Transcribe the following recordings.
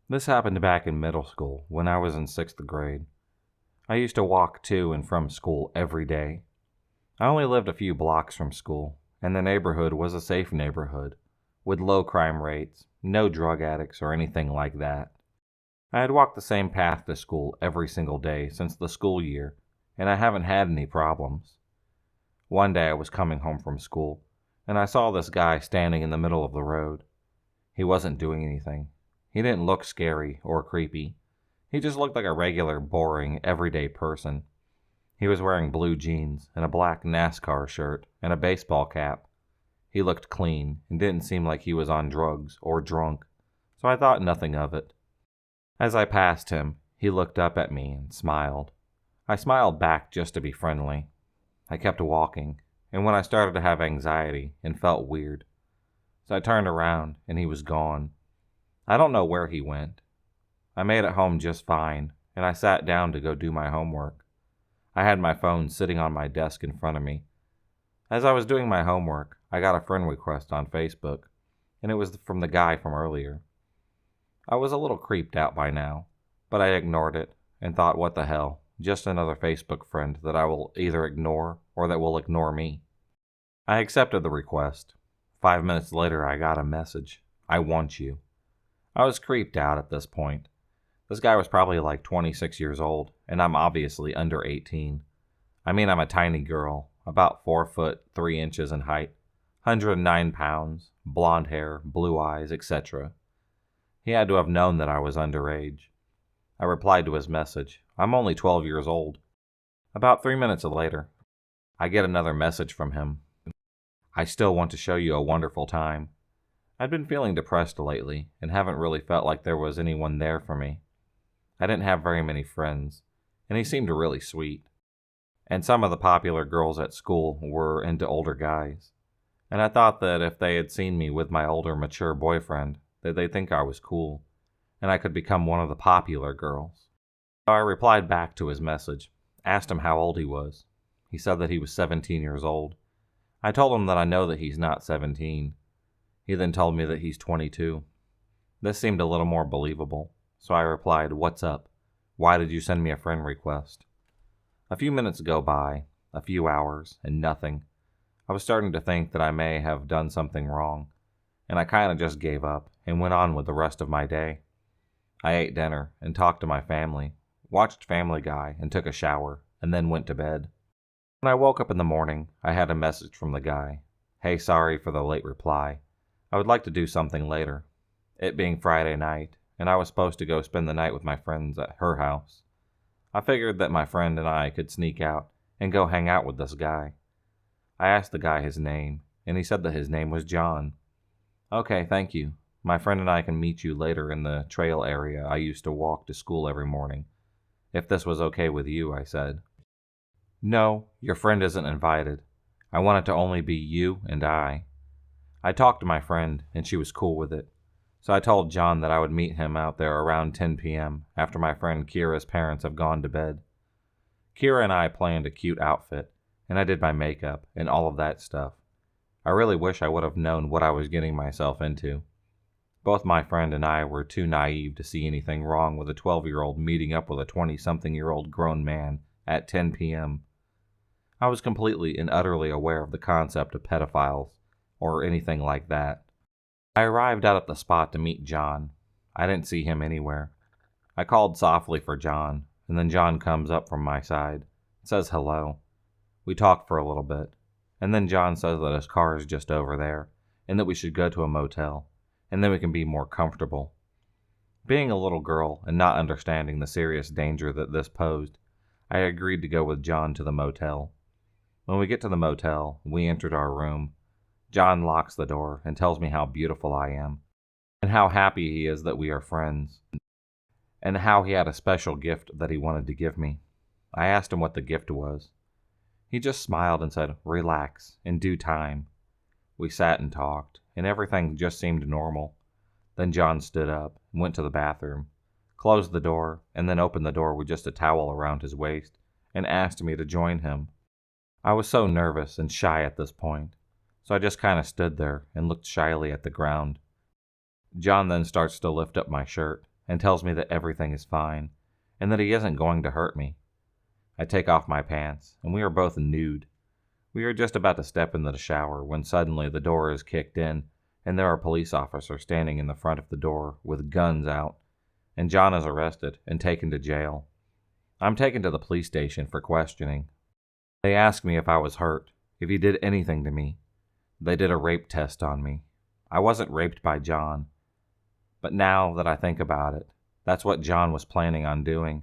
This happened back in middle school when I was in 6th grade. I used to walk to and from school every day. I only lived a few blocks from school, and the neighborhood was a safe neighborhood, with low crime rates, no drug addicts or anything like that. I had walked the same path to school every single day since the school year, and I haven't had any problems. One day I was coming home from school, and I saw this guy standing in the middle of the road. He wasn't doing anything. He didn't look scary or creepy. He just looked like a regular, boring, everyday person. He was wearing blue jeans and a black NASCAR shirt and a baseball cap. He looked clean and didn't seem like he was on drugs or drunk, so I thought nothing of it. As I passed him, he looked up at me and smiled. I smiled back just to be friendly. I kept walking, and when I started to have anxiety and felt weird, so I turned around and he was gone. I don't know where he went. I made it home just fine, and I sat down to go do my homework. I had my phone sitting on my desk in front of me. As I was doing my homework, I got a friend request on Facebook, and it was from the guy from earlier. I was a little creeped out by now, but I ignored it and thought, what the hell, just another Facebook friend that I will either ignore or that will ignore me. I accepted the request. 5 minutes later, I got a message. I want you. I was creeped out at this point. This guy was probably like 26 years old, and I'm obviously under 18. I mean, I'm a tiny girl, about 4 foot 3 inches in height, 109 pounds, blonde hair, blue eyes, etc. He had to have known that I was underage. I replied to his message. I'm only 12 years old. About 3 minutes later, I get another message from him. I still want to show you a wonderful time. I'd been feeling depressed lately and haven't really felt like there was anyone there for me. I didn't have very many friends, and he seemed really sweet. And some of the popular girls at school were into older guys. And I thought that if they had seen me with my older, mature boyfriend, that they'd think I was cool, and I could become one of the popular girls. So I replied back to his message, asked him how old he was. He said that he was 17 years old. I told him that I know that he's not 17. He then told me that he's 22. This seemed a little more believable, so I replied, "What's up? Why did you send me a friend request?" A few minutes go by, a few hours, and nothing. I was starting to think that I may have done something wrong, and I kind of just gave up and went on with the rest of my day. I ate dinner and talked to my family, watched Family Guy and took a shower, and then went to bed. When I woke up in the morning, I had a message from the guy. "Hey, sorry for the late reply. I would like to do something later." It being Friday night, and I was supposed to go spend the night with my friends at her house. I figured that my friend and I could sneak out and go hang out with this guy. I asked the guy his name, and he said that his name was John. "Okay, thank you. My friend and I can meet you later in the trail area I used to walk to school every morning. If this was okay with you," I said. "No, your friend isn't invited. I want it to only be you and I." I talked to my friend, and she was cool with it. So I told John that I would meet him out there around 10 p.m. after my friend Kira's parents have gone to bed. Kira and I planned a cute outfit, and I did my makeup and all of that stuff. I really wish I would have known what I was getting myself into. Both my friend and I were too naive to see anything wrong with a 12-year-old meeting up with a 20-something-year-old grown man at 10 p.m. I was completely and utterly aware of the concept of pedophiles, or anything like that. I arrived out at the spot to meet John. I didn't see him anywhere. I called softly for John, and then John comes up from my side, says hello. We talk for a little bit, and then John says that his car is just over there, and that we should go to a motel, and then we can be more comfortable. Being a little girl and not understanding the serious danger that this posed, I agreed to go with John to the motel. When we get to the motel, we entered our room. John locks the door and tells me how beautiful I am, and how happy he is that we are friends, and how he had a special gift that he wanted to give me. I asked him what the gift was. He just smiled and said, "Relax, in due time." We sat and talked, and everything just seemed normal. Then John stood up, went to the bathroom, closed the door, and then opened the door with just a towel around his waist, and asked me to join him. I was so nervous and shy at this point, so I just kind of stood there and looked shyly at the ground. John then starts to lift up my shirt, and tells me that everything is fine and that he isn't going to hurt me. I take off my pants, and we are both nude. We are just about to step into the shower when suddenly the door is kicked in, and there are police officers standing in the front of the door with guns out, and John is arrested and taken to jail. I'm taken to the police station for questioning. They ask me if I was hurt, if he did anything to me. They did a rape test on me. I wasn't raped by John. But now that I think about it, that's what John was planning on doing.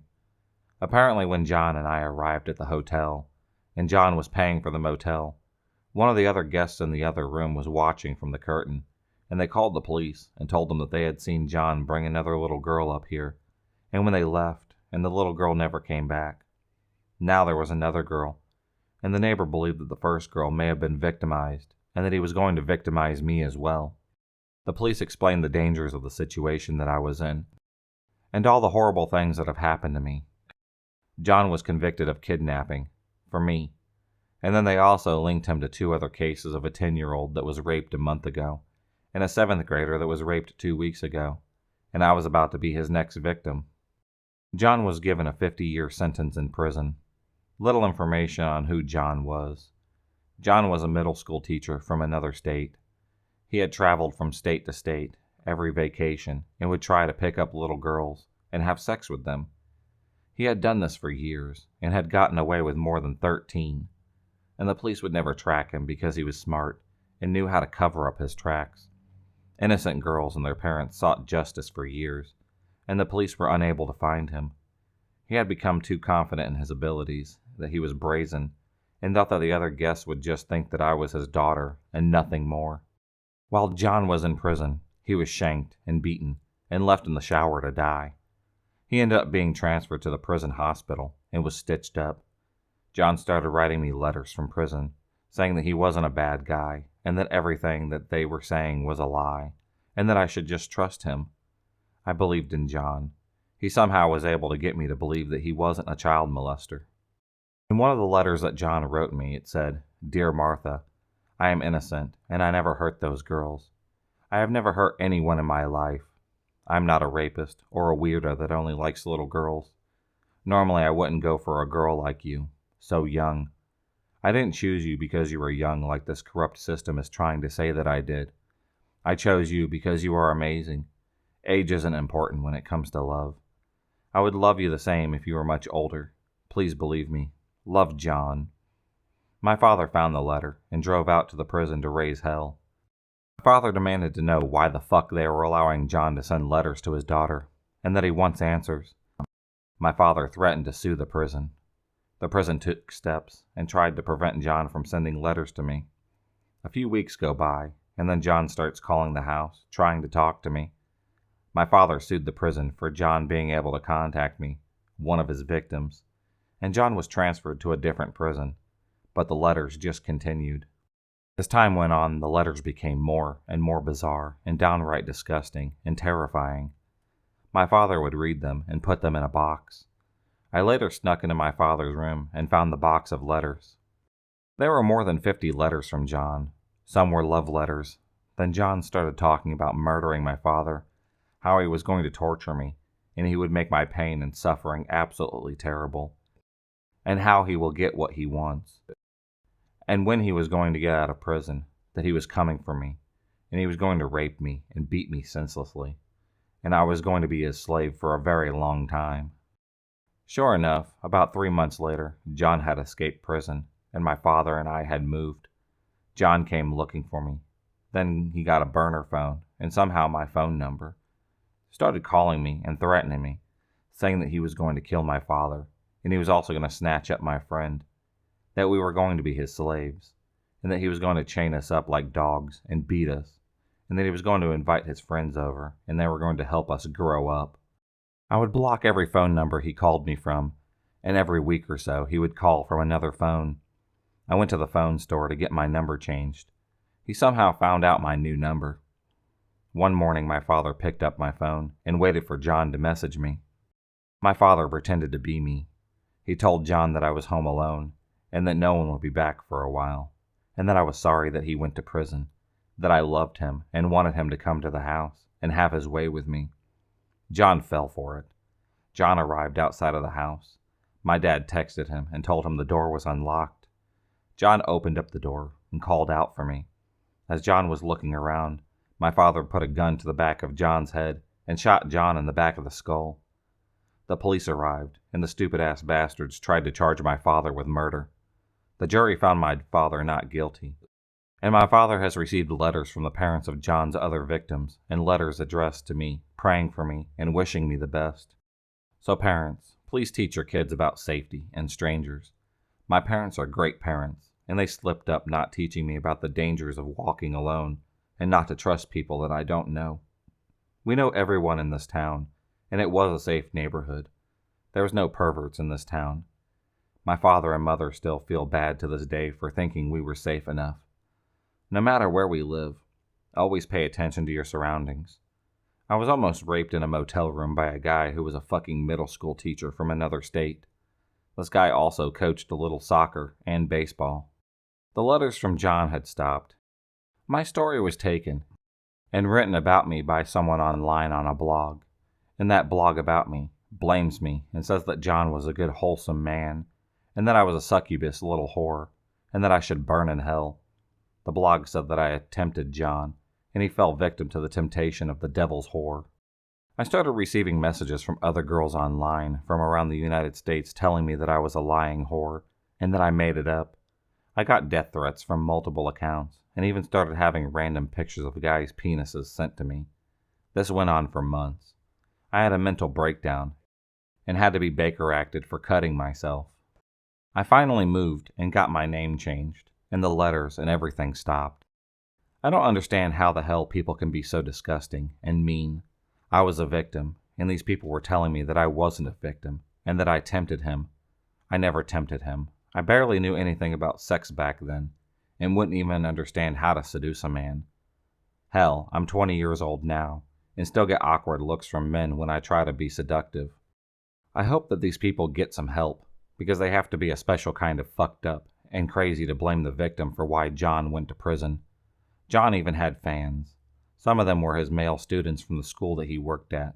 Apparently when John and I arrived at the hotel, and John was paying for the motel, one of the other guests in the other room was watching from the curtain, and they called the police and told them that they had seen John bring another little girl up here, and when they left, and the little girl never came back. Now there was another girl, and the neighbor believed that the first girl may have been victimized, and that he was going to victimize me as well. The police explained the dangers of the situation that I was in, and all the horrible things that have happened to me. John was convicted of kidnapping, for me, and then they also linked him to 2 other cases of a 10-year-old that was raped a month ago, and a 7th grader that was raped 2 weeks ago, and I was about to be his next victim. John was given a 50-year sentence in prison. Little information on who John was. John was a middle school teacher from another state. He had traveled from state to state every vacation and would try to pick up little girls and have sex with them. He had done this for years and had gotten away with more than 13, and the police would never track him because he was smart and knew how to cover up his tracks. Innocent girls and their parents sought justice for years, and the police were unable to find him. He had become too confident in his abilities, that he was brazen, and thought that the other guests would just think that I was his daughter and nothing more. While John was in prison, he was shanked and beaten and left in the shower to die. He ended up being transferred to the prison hospital and was stitched up. John started writing me letters from prison, saying that he wasn't a bad guy and that everything that they were saying was a lie, and that I should just trust him. I believed in John. He somehow was able to get me to believe that he wasn't a child molester. In one of the letters that John wrote me, it said, "Dear Martha, I am innocent, and I never hurt those girls. I have never hurt anyone in my life. I'm not a rapist or a weirdo that only likes little girls. Normally I wouldn't go for a girl like you, so young. I didn't choose you because you were young like this corrupt system is trying to say that I did. I chose you because you are amazing. Age isn't important when it comes to love. I would love you the same if you were much older. Please believe me. Love, John." My father found the letter and drove out to the prison to raise hell. My father demanded to know why the fuck they were allowing John to send letters to his daughter, and that he wants answers. My father threatened to sue the prison. The prison took steps and tried to prevent John from sending letters to me. A few weeks go by, and then John starts calling the house, trying to talk to me. My father sued the prison for John being able to contact me, one of his victims, and John was transferred to a different prison, but the letters just continued. As time went on, the letters became more and more bizarre and downright disgusting and terrifying. My father would read them and put them in a box. I later snuck into my father's room and found the box of letters. There were more than 50 letters from John. Some were love letters. Then John started talking about murdering my father, how he was going to torture me, and he would make my pain and suffering absolutely terrible, and how he will get what he wants. And when he was going to get out of prison, that he was coming for me, and he was going to rape me and beat me senselessly, and I was going to be his slave for a very long time. Sure enough, about 3 months later, John had escaped prison, and my father and I had moved. John came looking for me. Then he got a burner phone, and somehow my phone number. Started calling me and threatening me, saying that he was going to kill my father, and he was also going to snatch up my friend, that we were going to be his slaves, and that he was going to chain us up like dogs and beat us, and that he was going to invite his friends over, and they were going to help us grow up. I would block every phone number he called me from, and every week or so he would call from another phone. I went to the phone store to get my number changed. He somehow found out my new number. One morning my father picked up my phone and waited for John to message me. My father pretended to be me. He told John that I was home alone, and that no one would be back for a while, and that I was sorry that he went to prison, that I loved him and wanted him to come to the house and have his way with me. John fell for it. John arrived outside of the house. My dad texted him and told him the door was unlocked. John opened up the door and called out for me. As John was looking around, my father put a gun to the back of John's head and shot John in the back of the skull. The police arrived, and the stupid-ass bastards tried to charge my father with murder. The jury found my father not guilty, and my father has received letters from the parents of John's other victims and letters addressed to me, praying for me and wishing me the best. So parents, please teach your kids about safety and strangers. My parents are great parents, and they slipped up not teaching me about the dangers of walking alone and not to trust people that I don't know. We know everyone in this town, and it was a safe neighborhood. There was no perverts in this town. My father and mother still feel bad to this day for thinking we were safe enough. No matter where we live, always pay attention to your surroundings. I was almost raped in a motel room by a guy who was a fucking middle school teacher from another state. This guy also coached a little soccer and baseball. The letters from John had stopped. My story was taken and written about me by someone online on a blog, and that blog about me blames me and says that John was a good wholesome man, and that I was a succubus little whore, and that I should burn in hell. The blog said that I tempted John, and he fell victim to the temptation of the devil's whore. I started receiving messages from other girls online from around the United States telling me that I was a lying whore, and that I made it up. I got death threats from multiple accounts, and even started having random pictures of guys' penises sent to me. This went on for months. I had a mental breakdown, and had to be Baker-acted for cutting myself. I finally moved and got my name changed, and the letters and everything stopped. I don't understand how the hell people can be so disgusting and mean. I was a victim, and these people were telling me that I wasn't a victim, and that I tempted him. I never tempted him. I barely knew anything about sex back then, and wouldn't even understand how to seduce a man. Hell, I'm 20 years old now, and still get awkward looks from men when I try to be seductive. I hope that these people get some help, because they have to be a special kind of fucked up and crazy to blame the victim for why John went to prison. John even had fans. Some of them were his male students from the school that he worked at.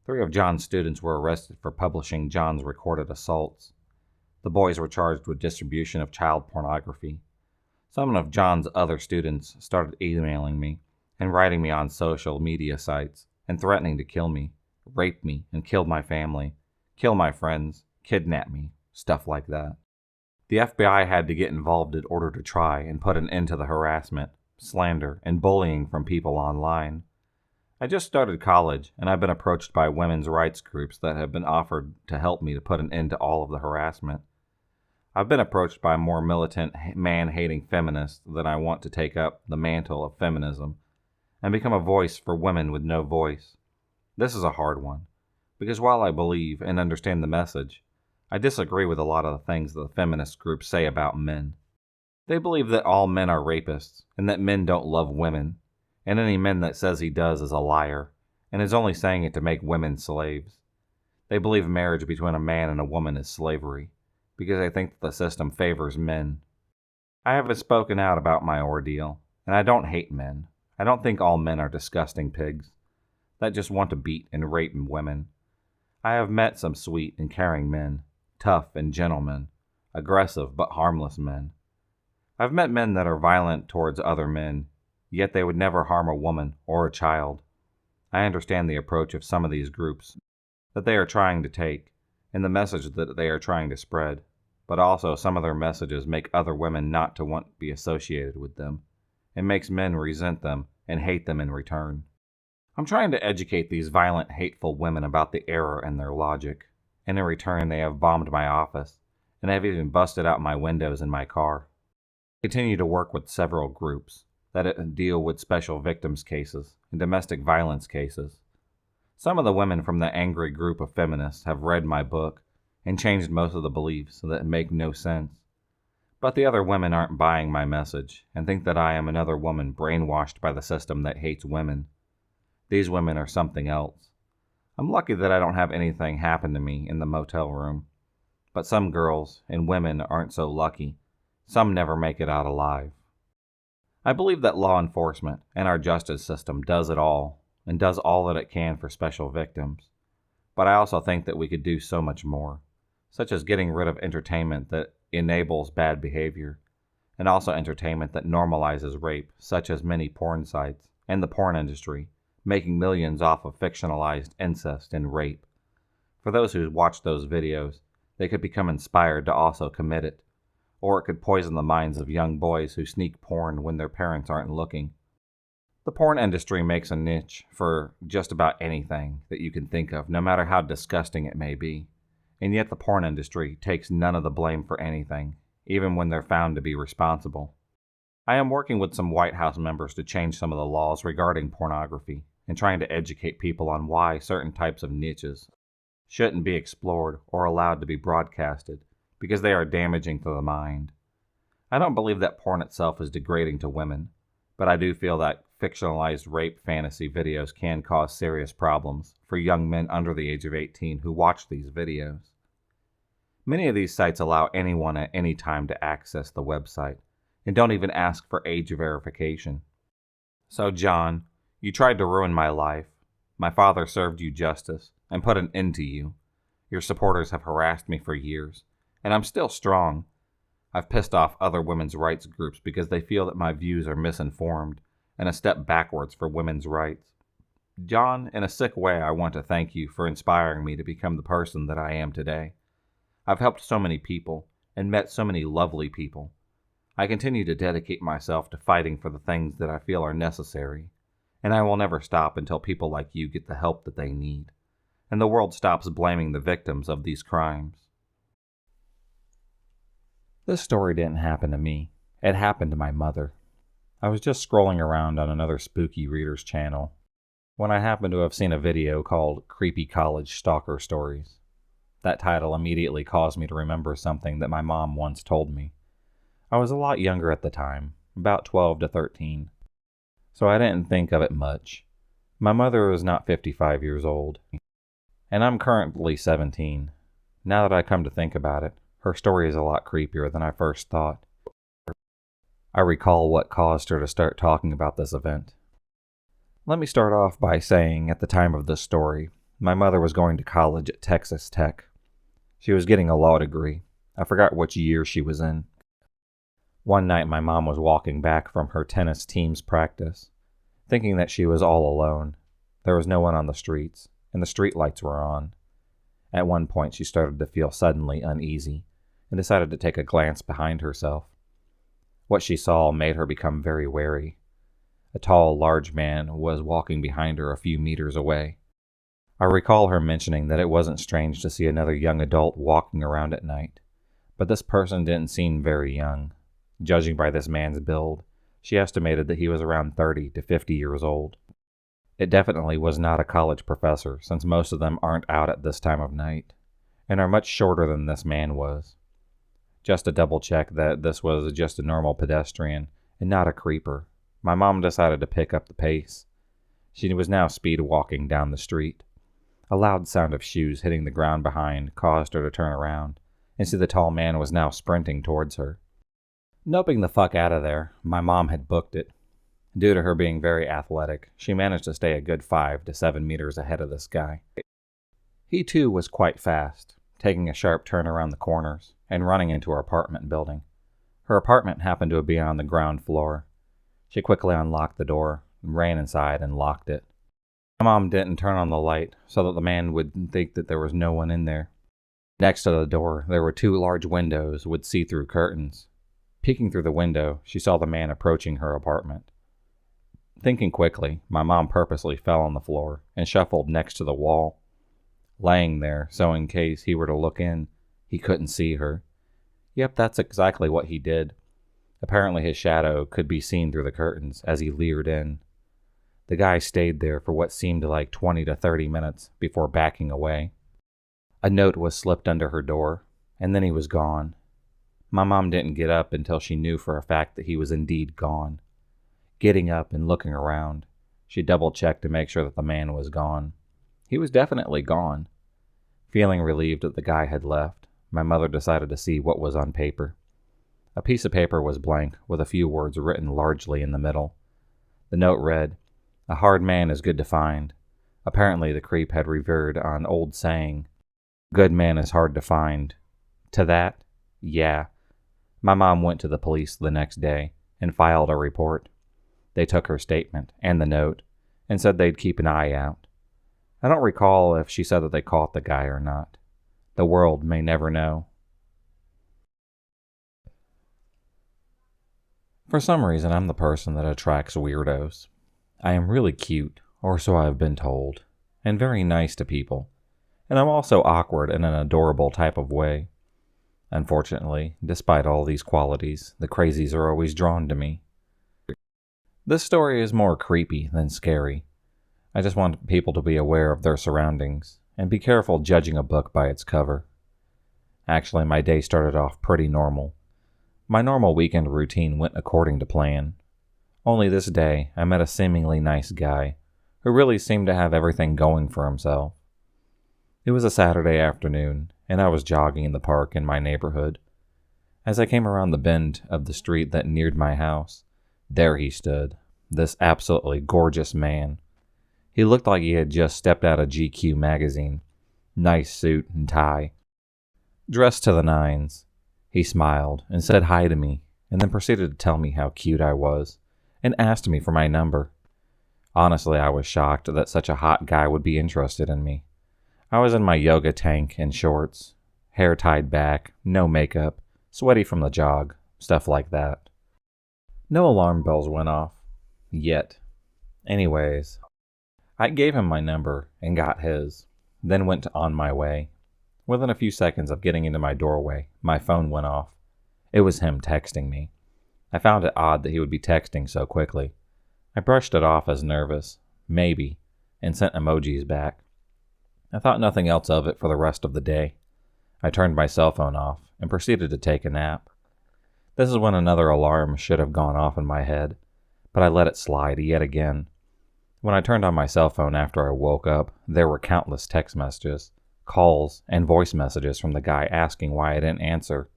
3 of John's students were arrested for publishing John's recorded assaults. The boys were charged with distribution of child pornography. Some of John's other students started emailing me and writing me on social media sites and threatening to kill me, rape me, and kill my family, kill my friends, kidnap me, stuff like that. The FBI had to get involved in order to try and put an end to the harassment, slander, and bullying from people online. I just started college, and I've been approached by women's rights groups that have been offered to help me to put an end to all of the harassment. I've been approached by more militant, man-hating feminists that I want to take up the mantle of feminism and become a voice for women with no voice. This is a hard one, because while I believe and understand the message, I disagree with a lot of the things that the feminist groups say about men. They believe that all men are rapists, and that men don't love women, and any man that says he does is a liar, and is only saying it to make women slaves. They believe marriage between a man and a woman is slavery, because they think that the system favors men. I haven't spoken out about my ordeal, and I don't hate men. I don't think all men are disgusting pigs that just want to beat and rape women. I have met some sweet and caring men, tough and gentle men, aggressive but harmless men. I've met men that are violent towards other men, yet they would never harm a woman or a child. I understand the approach of some of these groups that they are trying to take, and the message that they are trying to spread, but also some of their messages make other women not to want to be associated with them, and makes men resent them and hate them in return. I'm trying to educate these violent, hateful women about the error in their logic, and in return they have bombed my office, and have even busted out my windows in my car. I continue to work with several groups that deal with special victims cases and domestic violence cases. Some of the women from the angry group of feminists have read my book and changed most of the beliefs that make no sense. But the other women aren't buying my message and think that I am another woman brainwashed by the system that hates women. These women are something else. I'm lucky that I don't have anything happen to me in the motel room. But some girls and women aren't so lucky. Some never make it out alive. I believe that law enforcement and our justice system does it all, and does all that it can for special victims. But I also think that we could do so much more, such as getting rid of entertainment that enables bad behavior, and also entertainment that normalizes rape, such as many porn sites and the porn industry, making millions off of fictionalized incest and rape. For those who watch those videos, they could become inspired to also commit it, or it could poison the minds of young boys who sneak porn when their parents aren't looking. The porn industry makes a niche for just about anything that you can think of, no matter how disgusting it may be. And yet the porn industry takes none of the blame for anything, even when they're found to be responsible. I am working with some White House members to change some of the laws regarding pornography and trying to educate people on why certain types of niches shouldn't be explored or allowed to be broadcasted because they are damaging to the mind. I don't believe that porn itself is degrading to women, but I do feel that fictionalized rape fantasy videos can cause serious problems for young men under the age of 18 who watch these videos. Many of these sites allow anyone at any time to access the website and don't even ask for age verification. So, John, you tried to ruin my life. My father served you justice and put an end to you. Your supporters have harassed me for years, and I'm still strong. I've pissed off other women's rights groups because they feel that my views are misinformed and a step backwards for women's rights. John, in a sick way, I want to thank you for inspiring me to become the person that I am today. I've helped so many people and met so many lovely people. I continue to dedicate myself to fighting for the things that I feel are necessary, and I will never stop until people like you get the help that they need, and the world stops blaming the victims of these crimes. This story didn't happen to me. It happened to my mother. I was just scrolling around on another spooky reader's channel when I happened to have seen a video called Creepy College Stalker Stories. That title immediately caused me to remember something that my mom once told me. I was a lot younger at the time, about 12 to 13, so I didn't think of it much. My mother was not 55 years old, and I'm currently 17. Now that I come to think about it, her story is a lot creepier than I first thought. I recall what caused her to start talking about this event. Let me start off by saying, at the time of this story, my mother was going to college at Texas Tech. She was getting a law degree. I forgot which year she was in. One night my mom was walking back from her tennis team's practice, thinking that she was all alone. There was no one on the streets, and the street lights were on. At one point she started to feel suddenly uneasy, and decided to take a glance behind herself. What she saw made her become very wary. A tall, large man was walking behind her a few meters away. I recall her mentioning that it wasn't strange to see another young adult walking around at night, but this person didn't seem very young. Judging by this man's build, she estimated that he was around 30 to 50 years old. It definitely was not a college professor, since most of them aren't out at this time of night, and are much shorter than this man was. Just to double check that this was just a normal pedestrian and not a creeper, my mom decided to pick up the pace. She was now speed walking down the street. A loud sound of shoes hitting the ground behind caused her to turn around and see the tall man was now sprinting towards her. Noping the fuck out of there, my mom had booked it. Due to her being very athletic, she managed to stay a good 5 to 7 meters ahead of this guy. He too was quite fast, taking a sharp turn around the corners and running into her apartment building. Her apartment happened to be on the ground floor. She quickly unlocked the door, ran inside, and locked it. My mom didn't turn on the light so that the man would think that there was no one in there. Next to the door, there were 2 large windows with see-through curtains. Peeking through the window, she saw the man approaching her apartment. Thinking quickly, my mom purposely fell on the floor and shuffled next to the wall, laying there so in case he were to look in, he couldn't see her. Yep, that's exactly what he did. Apparently his shadow could be seen through the curtains as he leered in. The guy stayed there for what seemed like 20 to 30 minutes before backing away. A note was slipped under her door, and then he was gone. My mom didn't get up until she knew for a fact that he was indeed gone. Getting up and looking around, she double-checked to make sure that the man was gone. He was definitely gone. Feeling relieved that the guy had left, my mother decided to see what was on paper. A piece of paper was blank, with a few words written largely in the middle. The note read, A hard man is good to find. Apparently the creep had revered an old saying, good man is hard to find. To that, yeah. My mom went to the police the next day and filed a report. They took her statement and the note and said they'd keep an eye out. I don't recall if she said that they caught the guy or not. The world may never know. For some reason, I'm the person that attracts weirdos. I am really cute, or so I've been told, and very nice to people. And I'm also awkward in an adorable type of way. Unfortunately, despite all these qualities, the crazies are always drawn to me. This story is more creepy than scary. I just want people to be aware of their surroundings and be careful judging a book by its cover. Actually, my day started off pretty normal. My normal weekend routine went according to plan. Only this day, I met a seemingly nice guy who really seemed to have everything going for himself. It was a Saturday afternoon, and I was jogging in the park in my neighborhood. As I came around the bend of the street that neared my house, there he stood, this absolutely gorgeous man. He looked like he had just stepped out of GQ magazine. Nice suit and tie. Dressed to the nines. He smiled and said hi to me, and then proceeded to tell me how cute I was, and asked me for my number. Honestly, I was shocked that such a hot guy would be interested in me. I was in my yoga tank and shorts, hair tied back, no makeup, sweaty from the jog, stuff like that. No alarm bells went off. Yet. Anyways, I gave him my number and got his, then went on my way. Within a few seconds of getting into my doorway, my phone went off. It was him texting me. I found it odd that he would be texting so quickly. I brushed it off as nervous, maybe, and sent emojis back. I thought nothing else of it for the rest of the day. I turned my cell phone off and proceeded to take a nap. This is when another alarm should have gone off in my head, but I let it slide yet again. When I turned on my cell phone after I woke up, there were countless text messages, calls, and voice messages from the guy asking why I didn't answer.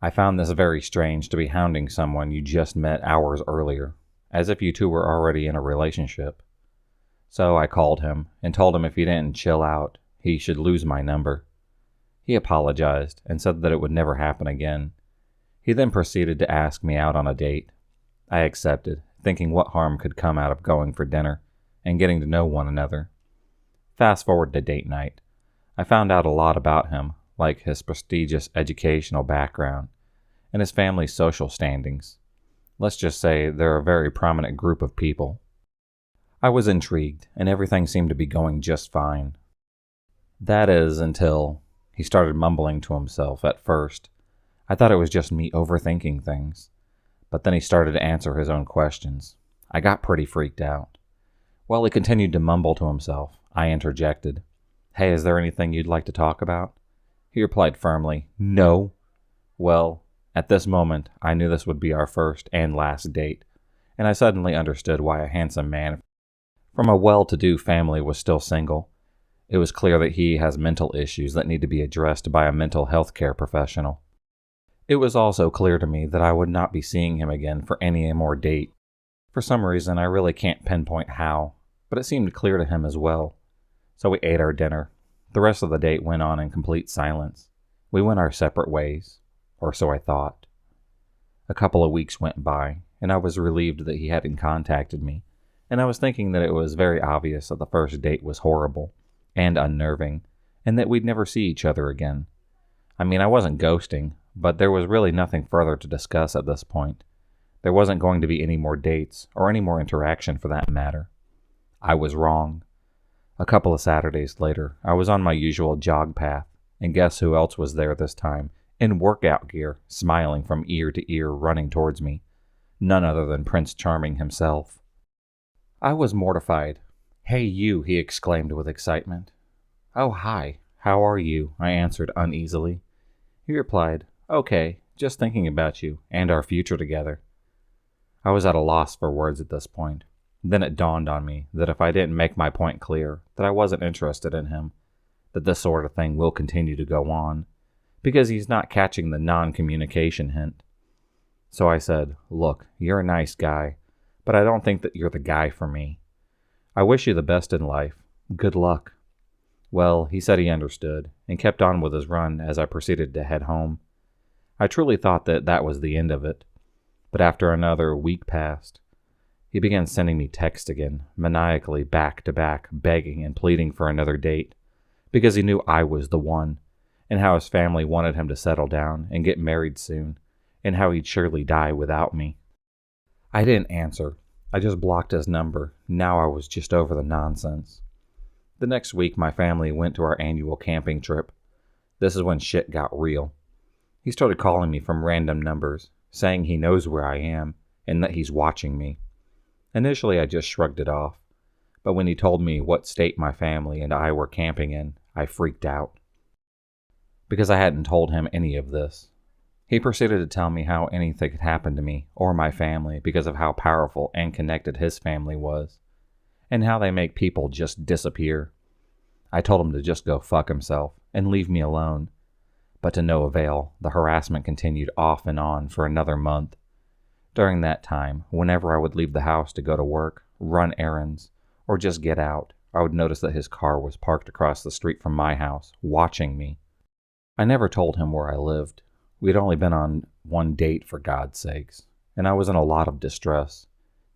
I found this very strange to be hounding someone you just met hours earlier, as if you two were already in a relationship. So I called him and told him if he didn't chill out, he should lose my number. He apologized and said that it would never happen again. He then proceeded to ask me out on a date. I accepted, thinking what harm could come out of going for dinner and getting to know one another. Fast forward to date night. I found out a lot about him, like his prestigious educational background and his family's social standings. Let's just say they're a very prominent group of people. I was intrigued, and everything seemed to be going just fine. That is, until he started mumbling to himself at first. I thought it was just me overthinking things, but then he started to answer his own questions. I got pretty freaked out. While he continued to mumble to himself, I interjected. "Hey, is there anything you'd like to talk about?" He replied firmly, "No." Well, at this moment, I knew this would be our first and last date, and I suddenly understood why a handsome man from a well-to-do family was still single. It was clear that he has mental issues that need to be addressed by a mental health care professional. It was also clear to me that I would not be seeing him again for any more date. For some reason, I really can't pinpoint how, but it seemed clear to him as well. So we ate our dinner. The rest of the date went on in complete silence. We went our separate ways, or so I thought. A couple of weeks went by, and I was relieved that he hadn't contacted me, and I was thinking that it was very obvious that the first date was horrible and unnerving, and that we'd never see each other again. I mean, I wasn't ghosting, but there was really nothing further to discuss at this point. There wasn't going to be any more dates, or any more interaction for that matter. I was wrong. A couple of Saturdays later, I was on my usual jog path, and guess who else was there this time, in workout gear, smiling from ear to ear, running towards me. None other than Prince Charming himself. I was mortified. "Hey you," he exclaimed with excitement. "Oh, hi. How are you?" I answered uneasily. He replied, "Okay, just thinking about you, and our future together." I was at a loss for words at this point. Then it dawned on me that if I didn't make my point clear, that I wasn't interested in him, that this sort of thing will continue to go on, because he's not catching the non-communication hint. So I said, "Look, you're a nice guy, but I don't think that you're the guy for me. I wish you the best in life. Good luck." Well, he said he understood, and kept on with his run as I proceeded to head home. I truly thought that was the end of it. But after another week passed, he began sending me texts again, maniacally back to back, begging and pleading for another date, because he knew I was the one, and how his family wanted him to settle down and get married soon, and how he'd surely die without me. I didn't answer. I just blocked his number. Now I was just over the nonsense. The next week, my family went to our annual camping trip. This is when shit got real. He started calling me from random numbers, saying he knows where I am and that he's watching me. Initially, I just shrugged it off, but when he told me what state my family and I were camping in, I freaked out. Because I hadn't told him any of this. He proceeded to tell me how anything could happen to me or my family because of how powerful and connected his family was, and how they make people just disappear. I told him to just go fuck himself and leave me alone, but to no avail. The harassment continued off and on for another month. During that time, whenever I would leave the house to go to work, run errands, or just get out, I would notice that his car was parked across the street from my house, watching me. I never told him where I lived. We'd only been on one date, for God's sakes, and I was in a lot of distress,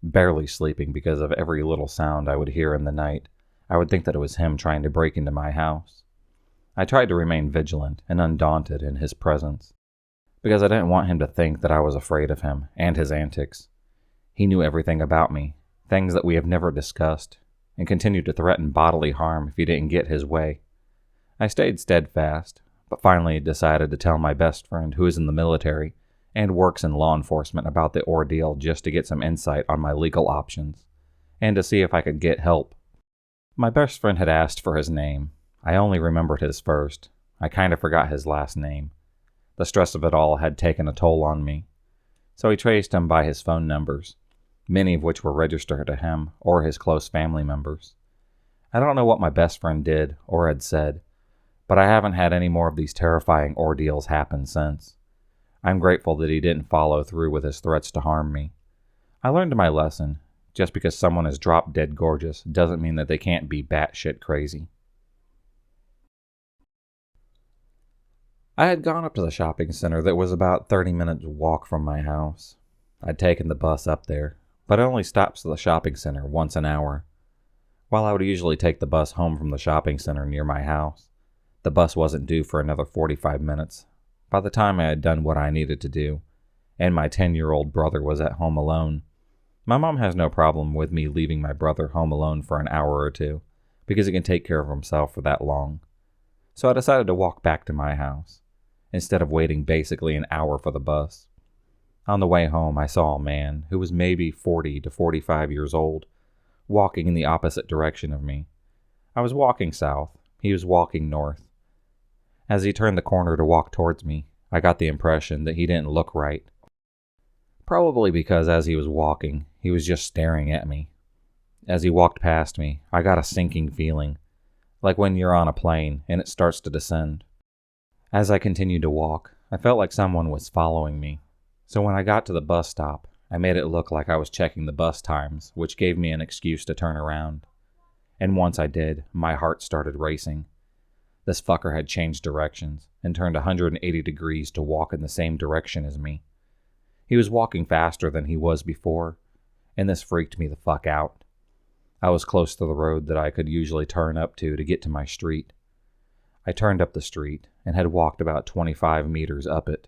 barely sleeping because of every little sound I would hear in the night. I would think that it was him trying to break into my house. I tried to remain vigilant and undaunted in his presence, because I didn't want him to think that I was afraid of him and his antics. He knew everything about me, things that we have never discussed, and continued to threaten bodily harm if he didn't get his way. I stayed steadfast, but finally decided to tell my best friend, who is in the military and works in law enforcement, about the ordeal just to get some insight on my legal options, and to see if I could get help. My best friend had asked for his name. I only remembered his first. I kind of forgot his last name. The stress of it all had taken a toll on me. So he traced him by his phone numbers, many of which were registered to him or his close family members. I don't know what my best friend did or had said, but I haven't had any more of these terrifying ordeals happen since. I'm grateful that he didn't follow through with his threats to harm me. I learned my lesson. Just because someone is drop dead gorgeous doesn't mean that they can't be batshit crazy. I had gone up to the shopping center that was about 30 minutes walk from my house. I'd taken the bus up there, but it only stops at the shopping center once an hour. While I would usually take the bus home from the shopping center near my house, the bus wasn't due for another 45 minutes. By the time I had done what I needed to do, and my 10-year-old brother was at home alone. My mom has no problem with me leaving my brother home alone for an hour or two, because he can take care of himself for that long. So I decided to walk back to my house, instead of waiting basically an hour for the bus. On the way home, I saw a man who was maybe 40 to 45 years old, walking in the opposite direction of me. I was walking south. He was walking north. As he turned the corner to walk towards me, I got the impression that he didn't look right. Probably because as he was walking, he was just staring at me. As he walked past me, I got a sinking feeling, like when you're on a plane and it starts to descend. As I continued to walk, I felt like someone was following me. So when I got to the bus stop, I made it look like I was checking the bus times, which gave me an excuse to turn around. And once I did, my heart started racing. This fucker had changed directions and turned 180 degrees to walk in the same direction as me. He was walking faster than he was before, and this freaked me the fuck out. I was close to the road that I could usually turn up to get to my street. I turned up the street and had walked about 25 meters up it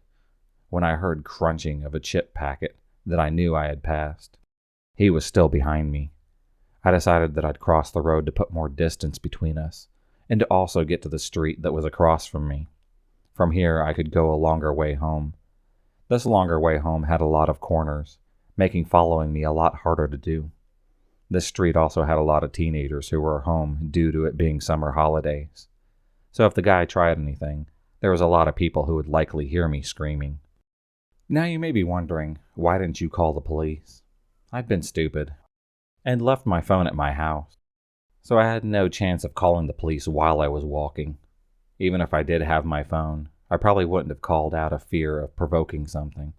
when I heard crunching of a chip packet that I knew I had passed. He was still behind me. I decided that I'd cross the road to put more distance between us and to also get to the street that was across from me. From here, I could go a longer way home. This longer way home had a lot of corners, making following me a lot harder to do. This street also had a lot of teenagers who were home due to it being summer holidays. So if the guy tried anything, there was a lot of people who would likely hear me screaming. Now you may be wondering, why didn't you call the police? I'd been stupid and left my phone at my house, so I had no chance of calling the police while I was walking. Even if I did have my phone, I probably wouldn't have called out of fear of provoking something.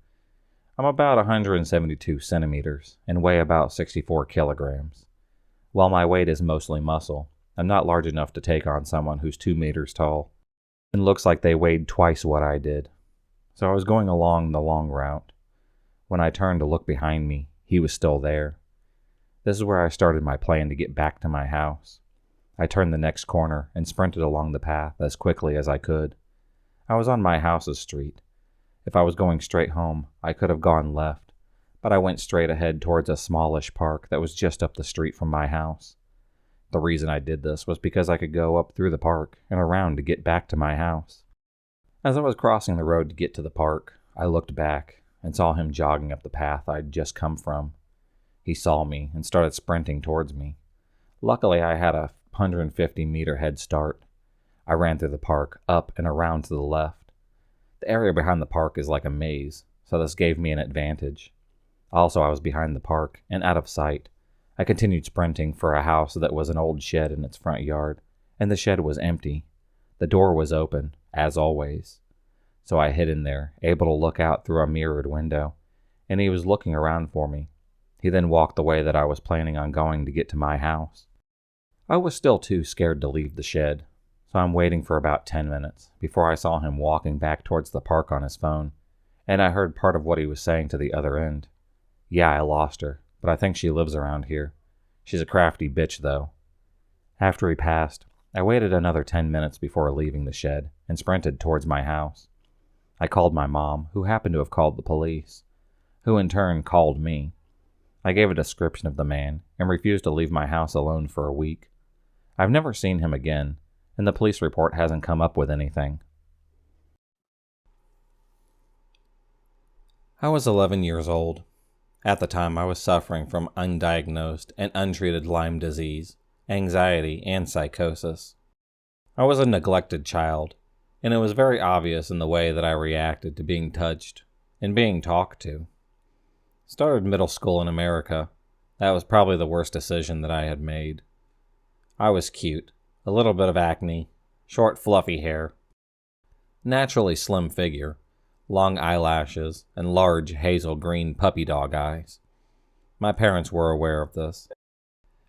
I'm about 172 centimeters and weigh about 64 kilograms. While my weight is mostly muscle, I'm not large enough to take on someone who's 2 meters tall, and looks like they weighed twice what I did. So I was going along the long route. When I turned to look behind me, he was still there. This is where I started my plan to get back to my house. I turned the next corner and sprinted along the path as quickly as I could. I was on my house's street. If I was going straight home, I could have gone left, but I went straight ahead towards a smallish park that was just up the street from my house. The reason I did this was because I could go up through the park and around to get back to my house. As I was crossing the road to get to the park, I looked back and saw him jogging up the path I'd just come from. He saw me and started sprinting towards me. Luckily, I had a 150-meter head start. I ran through the park, up and around to the left. The area behind the park is like a maze, so this gave me an advantage. Also, I was behind the park and out of sight. I continued sprinting for a house that was an old shed in its front yard, and the shed was empty. The door was open, as always. So I hid in there, able to look out through a mirrored window, and he was looking around for me. He then walked the way that I was planning on going to get to my house. I was still too scared to leave the shed, so I'm waiting for about 10 minutes before I saw him walking back towards the park on his phone, and I heard part of what he was saying to the other end. Yeah, I lost her, but I think she lives around here. She's a crafty bitch, though. After he passed, I waited another 10 minutes before leaving the shed and sprinted towards my house. I called my mom, who happened to have called the police, who in turn called me. I gave a description of the man and refused to leave my house alone for a week. I've never seen him again, and the police report hasn't come up with anything. I was 11 years old. At the time, I was suffering from undiagnosed and untreated Lyme disease, anxiety, and psychosis. I was a neglected child, and it was very obvious in the way that I reacted to being touched and being talked to. Started middle school in America. That was probably the worst decision that I had made. I was cute, a little bit of acne, short fluffy hair, naturally slim figure, long eyelashes, and large hazel green puppy dog eyes. My parents were aware of this,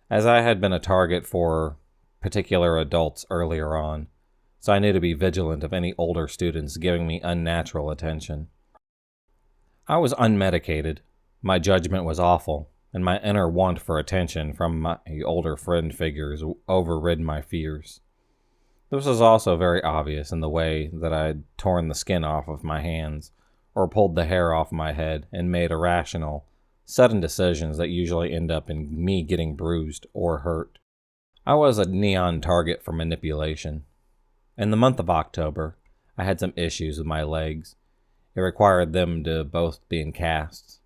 as I had been a target for particular adults earlier on, so I knew to be vigilant of any older students giving me unnatural attention. I was unmedicated, my judgment was awful, and my inner want for attention from my older friend figures overrid my fears. This was also very obvious in the way that I had torn the skin off of my hands, or pulled the hair off my head and made irrational, sudden decisions that usually end up in me getting bruised or hurt. I was a neon target for manipulation. In the month of October, I had some issues with my legs. It required them to both be in casts.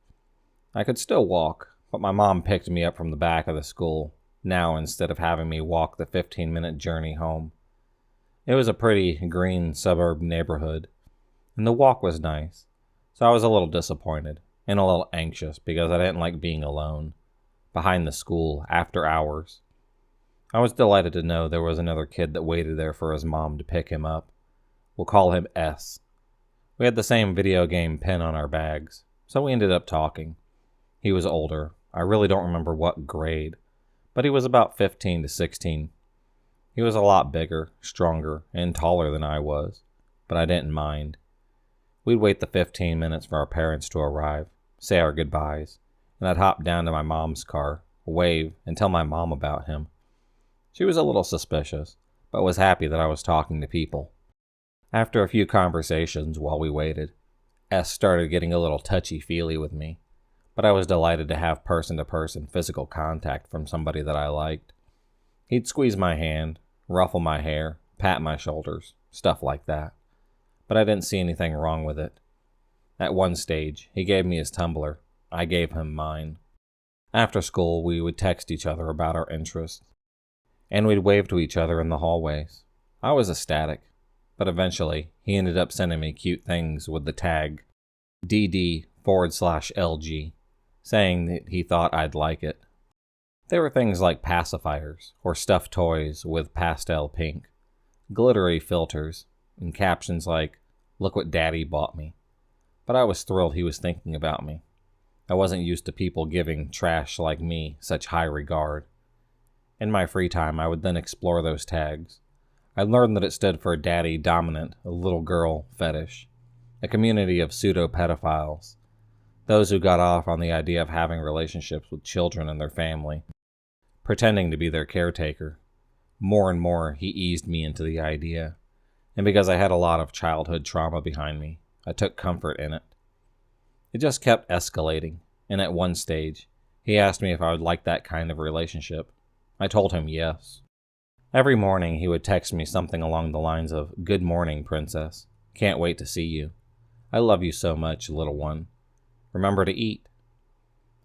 I could still walk, but my mom picked me up from the back of the school, now instead of having me walk the 15-minute journey home. It was a pretty green suburb neighborhood, and the walk was nice, so I was a little disappointed and a little anxious because I didn't like being alone, behind the school, after hours. I was delighted to know there was another kid that waited there for his mom to pick him up. We'll call him S. We had the same video game pin on our bags, so we ended up talking. He was older. I really don't remember what grade, but he was about 15 to 16. He was a lot bigger, stronger, and taller than I was, but I didn't mind. We'd wait the 15 minutes for our parents to arrive, say our goodbyes, and I'd hop down to my mom's car, wave, and tell my mom about him. She was a little suspicious, but was happy that I was talking to people. After a few conversations while we waited, S started getting a little touchy-feely with me, but I was delighted to have person-to-person physical contact from somebody that I liked. He'd squeeze my hand, ruffle my hair, pat my shoulders, stuff like that. But I didn't see anything wrong with it. At one stage, he gave me his tumbler. I gave him mine. After school, we would text each other about our interests, and we'd wave to each other in the hallways. I was ecstatic, but eventually, he ended up sending me cute things with the tag DD/LG, saying that he thought I'd like it. They were things like pacifiers, or stuffed toys with pastel pink, glittery filters, and captions like, "Look what Daddy bought me." But I was thrilled he was thinking about me. I wasn't used to people giving trash like me such high regard. In my free time, I would then explore those tags. I learned that it stood for daddy dominant, a little girl fetish, a community of pseudo-pedophiles, those who got off on the idea of having relationships with children and their family, pretending to be their caretaker. More and more, he eased me into the idea, and because I had a lot of childhood trauma behind me, I took comfort in it. It just kept escalating, and at one stage, he asked me if I would like that kind of relationship. I told him yes. Every morning, he would text me something along the lines of, "Good morning, princess. Can't wait to see you. I love you so much, little one. Remember to eat."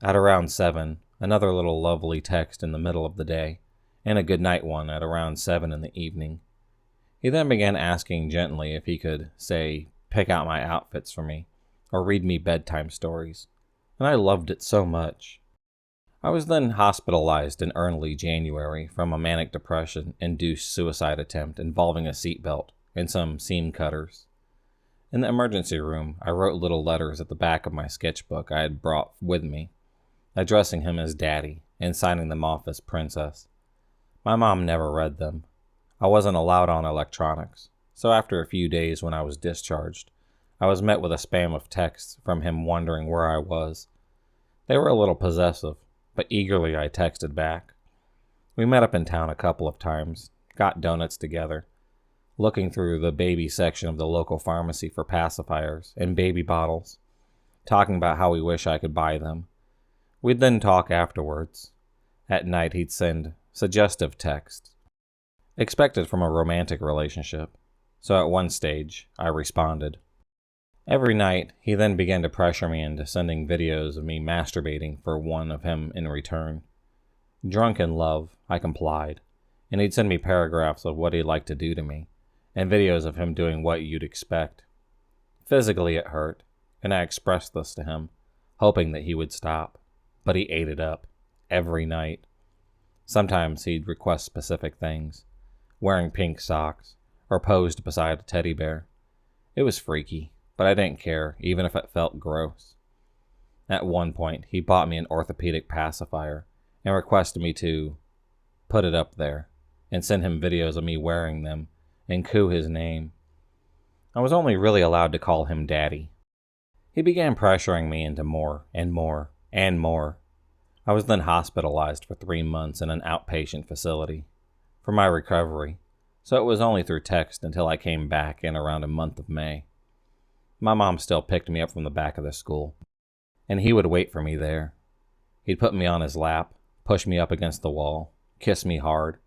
At around 7, another little lovely text in the middle of the day, and a goodnight one at around 7 in the evening. He then began asking gently if he could, say, pick out my outfits for me, or read me bedtime stories, and I loved it so much. I was then hospitalized in early January from a manic depression-induced suicide attempt involving a seatbelt and some seam cutters. In the emergency room, I wrote little letters at the back of my sketchbook I had brought with me, addressing him as Daddy and signing them off as Princess. My mom never read them. I wasn't allowed on electronics, so after a few days when I was discharged, I was met with a spam of texts from him wondering where I was. They were a little possessive, but eagerly I texted back. We met up in town a couple of times, got donuts together, looking through the baby section of the local pharmacy for pacifiers and baby bottles, talking about how we wish I could buy them. We'd then talk afterwards. At night he'd send suggestive texts, expected from a romantic relationship, so at one stage I responded. Every night, he then began to pressure me into sending videos of me masturbating for one of him in return. Drunk in love, I complied, and he'd send me paragraphs of what he'd like to do to me, and videos of him doing what you'd expect. Physically it hurt, and I expressed this to him, hoping that he would stop, but he ate it up, every night. Sometimes he'd request specific things, wearing pink socks, or posed beside a teddy bear. It was freaky, but I didn't care, even if it felt gross. At one point, he bought me an orthopedic pacifier and requested me to put it up there and send him videos of me wearing them and coo his name. I was only really allowed to call him Daddy. He began pressuring me into more and more and more. I was then hospitalized for 3 months in an outpatient facility for my recovery, so it was only through text until I came back in around a month of May. My mom still picked me up from the back of the school, and he would wait for me there. He'd put me on his lap, push me up against the wall, kiss me hard,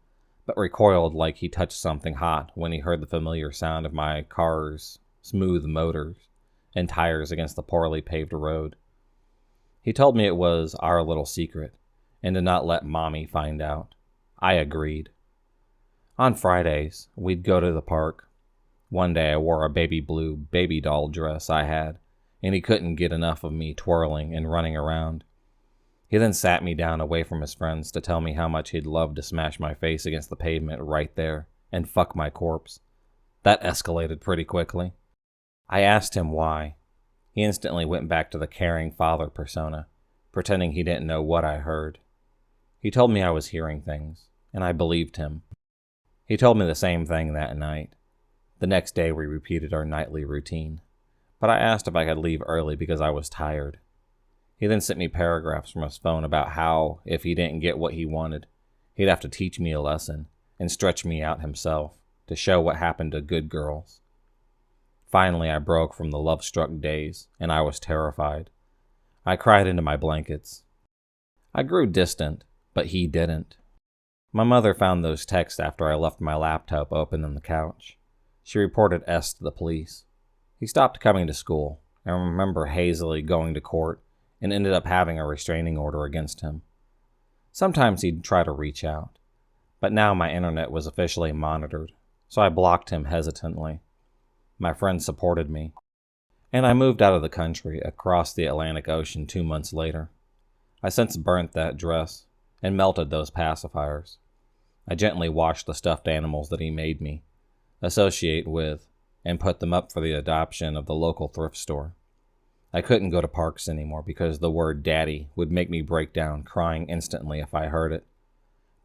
but recoiled like he touched something hot when he heard the familiar sound of my car's smooth motors and tires against the poorly paved road. He told me it was our little secret, and to not let Mommy find out. I agreed. On Fridays, we'd go to the park. One day I wore a baby blue baby doll dress I had, and he couldn't get enough of me twirling and running around. He then sat me down away from his friends to tell me how much he'd love to smash my face against the pavement right there and fuck my corpse. That escalated pretty quickly. I asked him why. He instantly went back to the caring father persona, pretending he didn't know what I heard. He told me I was hearing things, and I believed him. He told me the same thing that night. The next day we repeated our nightly routine, but I asked if I could leave early because I was tired. He then sent me paragraphs from his phone about how, if he didn't get what he wanted, he'd have to teach me a lesson and stretch me out himself to show what happened to good girls. Finally, I broke from the love-struck daze, and I was terrified. I cried into my blankets. I grew distant, but he didn't. My mother found those texts after I left my laptop open on the couch. She reported S to the police. He stopped coming to school, and I remember hazily going to court and ended up having a restraining order against him. Sometimes he'd try to reach out, but now my internet was officially monitored, so I blocked him hesitantly. My friends supported me, and I moved out of the country across the Atlantic Ocean 2 months later. I since burnt that dress and melted those pacifiers. I gently washed the stuffed animals that he made me associate with and put them up for the adoption of the local thrift store. I couldn't go to parks anymore because the word daddy would make me break down crying instantly if I heard it.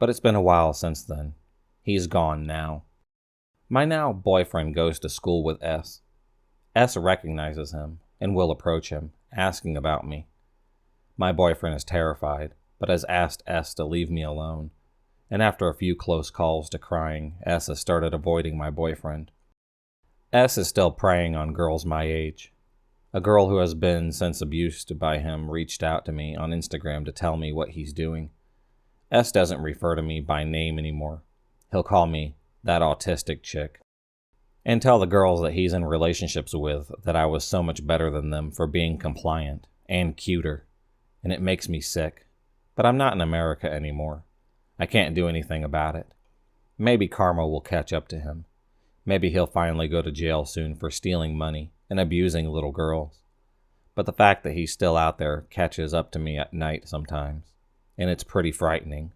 but it's been a while since then. He's gone now. My now boyfriend goes to school with S. S recognizes him and will approach him, asking about me. My boyfriend is terrified, but has asked S to leave me alone, and after a few close calls to crying, S has started avoiding my boyfriend. S is still preying on girls my age. A girl who has been since abused by him reached out to me on Instagram to tell me what he's doing. S doesn't refer to me by name anymore. He'll call me that autistic chick, and tell the girls that he's in relationships with that I was so much better than them for being compliant and cuter, and it makes me sick. But I'm not in America anymore. I can't do anything about it. Maybe karma will catch up to him. Maybe he'll finally go to jail soon for stealing money and abusing little girls. But the fact that he's still out there catches up to me at night sometimes, and it's pretty frightening.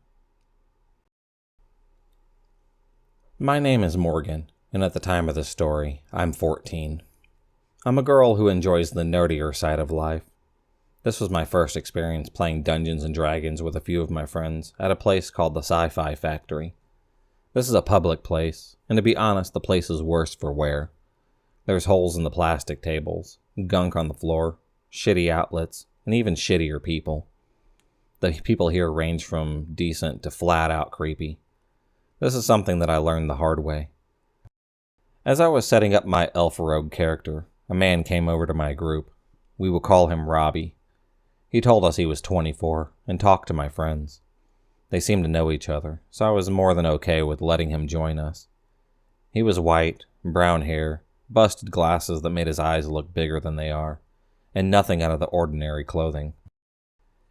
My name is Morgan, and at the time of this story, I'm 14. I'm a girl who enjoys the nerdier side of life. This was my first experience playing Dungeons and Dragons with a few of my friends at a place called the Sci-Fi Factory. This is a public place, and to be honest, the place is worse for wear. There's holes in the plastic tables, gunk on the floor, shitty outlets, and even shittier people. The people here range from decent to flat-out creepy. This is something that I learned the hard way. As I was setting up my elf rogue character, a man came over to my group. We will call him Robbie. He told us he was 24 and talked to my friends. They seemed to know each other, so I was more than okay with letting him join us. He was white, brown hair, busted glasses that made his eyes look bigger than they are, and nothing out of the ordinary clothing.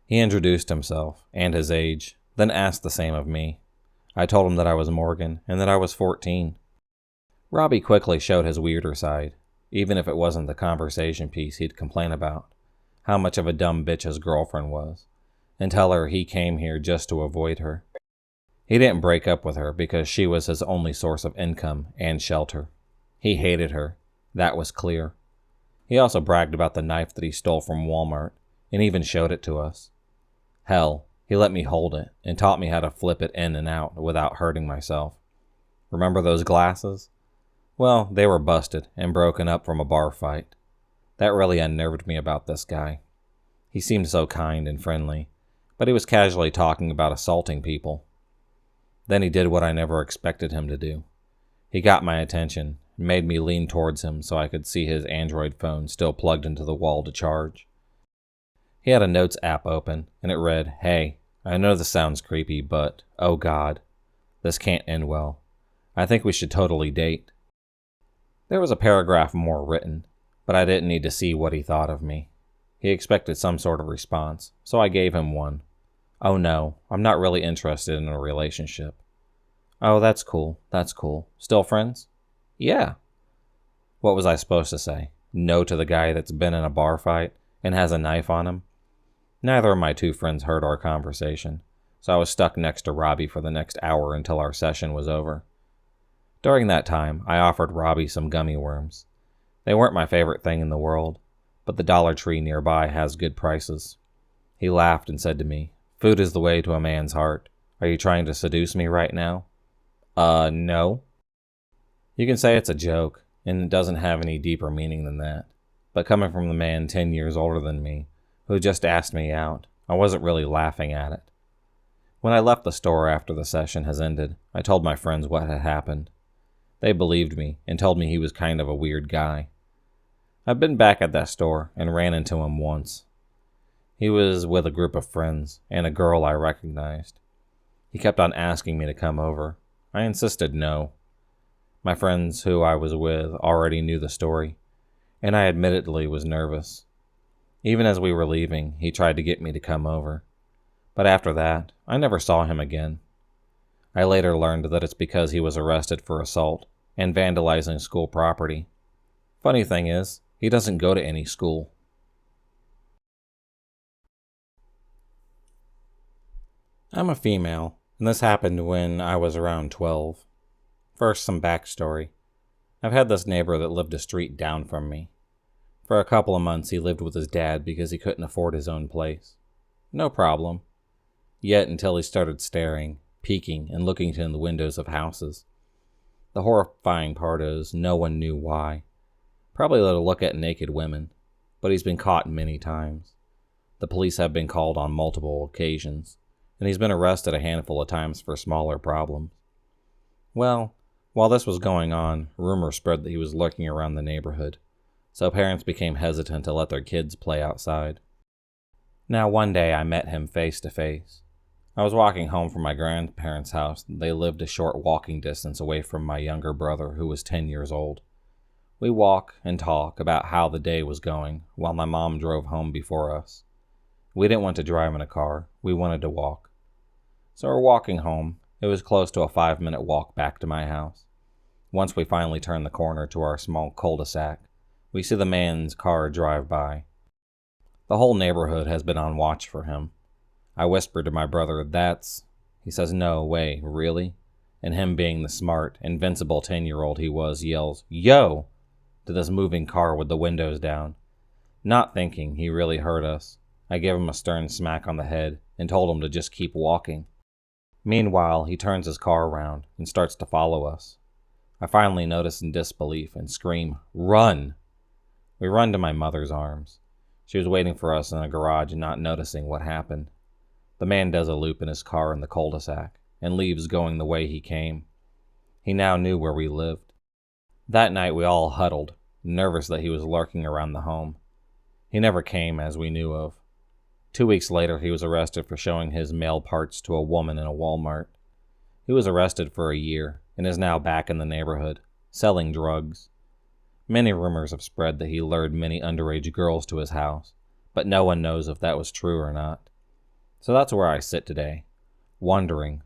He introduced himself and his age, then asked the same of me. I told him that I was Morgan and that I was 14. Robbie quickly showed his weirder side, even if it wasn't the conversation piece he'd complain about, how much of a dumb bitch his girlfriend was, and tell her he came here just to avoid her. He didn't break up with her because she was his only source of income and shelter. He hated her. That was clear. He also bragged about the knife that he stole from Walmart, and even showed it to us. Hell, he let me hold it and taught me how to flip it in and out without hurting myself. Remember those glasses? Well, they were busted and broken up from a bar fight. That really unnerved me about this guy. He seemed so kind and friendly, but he was casually talking about assaulting people. Then he did what I never expected him to do. He got my attention and made me lean towards him so I could see his Android phone still plugged into the wall to charge. He had a notes app open, and it read, "Hey, I know this sounds creepy, but, oh God, this can't end well. I think we should totally date." There was a paragraph more written, but I didn't need to see what he thought of me. He expected some sort of response, so I gave him one. "Oh no, I'm not really interested in a relationship." "Oh, that's cool. Still friends?" "Yeah." What was I supposed to say? No to the guy that's been in a bar fight and has a knife on him? Neither of my two friends heard our conversation, so I was stuck next to Robbie for the next hour until our session was over. During that time, I offered Robbie some gummy worms. They weren't my favorite thing in the world, but the Dollar Tree nearby has good prices. He laughed and said to me, "Food is the way to a man's heart. Are you trying to seduce me right now?" No. You can say it's a joke, and it doesn't have any deeper meaning than that. But coming from the man 10 years older than me, who just asked me out, I wasn't really laughing at it. When I left the store after the session has ended, I told my friends what had happened. They believed me and told me he was kind of a weird guy. I've been back at that store and ran into him once. He was with a group of friends and a girl I recognized. He kept on asking me to come over. I insisted no. My friends who I was with already knew the story, and I admittedly was nervous. Even as we were leaving, he tried to get me to come over. But after that, I never saw him again. I later learned that it's because he was arrested for assault and vandalizing school property. Funny thing is, he doesn't go to any school. I'm a female, and this happened when I was around 12. First, some backstory. I've had this neighbor that lived a street down from me. For a couple of months, he lived with his dad because he couldn't afford his own place. No problem. Yet, until he started staring, peeking and looking in the windows of houses. The horrifying part is no one knew why. Probably let a look at naked women, but he's been caught many times. The police have been called on multiple occasions, and he's been arrested a handful of times for smaller problems. Well, while this was going on, rumors spread that he was lurking around the neighborhood, so parents became hesitant to let their kids play outside. Now, one day I met him face to face. I was walking home from my grandparents' house. They lived a short walking distance away from my younger brother, who was 10 years old. We walk and talk about how the day was going, while my mom drove home before us. We didn't want to drive in a car. We wanted to walk. So we're walking home. It was close to a 5-minute walk back to my house. Once we finally turn the corner to our small cul-de-sac, we see the man's car drive by. The whole neighborhood has been on watch for him. I whispered to my brother, "That's..." He says, "No way, really?" And him being the smart, invincible 10-year-old he was, yells, "Yo!" to this moving car with the windows down. Not thinking he really hurt us, I gave him a stern smack on the head and told him to just keep walking. Meanwhile, he turns his car around and starts to follow us. I finally notice in disbelief and scream, "Run!" We run to my mother's arms. She was waiting for us in a garage and not noticing what happened. The man does a loop in his car in the cul-de-sac and leaves going the way he came. He now knew where we lived. That night we all huddled, nervous that he was lurking around the home. He never came, as we knew of. 2 weeks later, he was arrested for showing his male parts to a woman in a Walmart. He was arrested for a year and is now back in the neighborhood, selling drugs. Many rumors have spread that he lured many underage girls to his house, but no one knows if that was true or not. So that's where I sit today, wondering,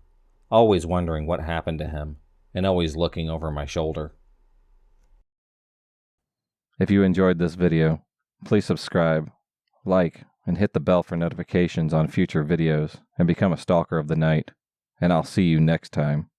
always wondering what happened to him, and always looking over my shoulder. If you enjoyed this video, please subscribe, like, and hit the bell for notifications on future videos, and become a stalker of the night. And I'll see you next time.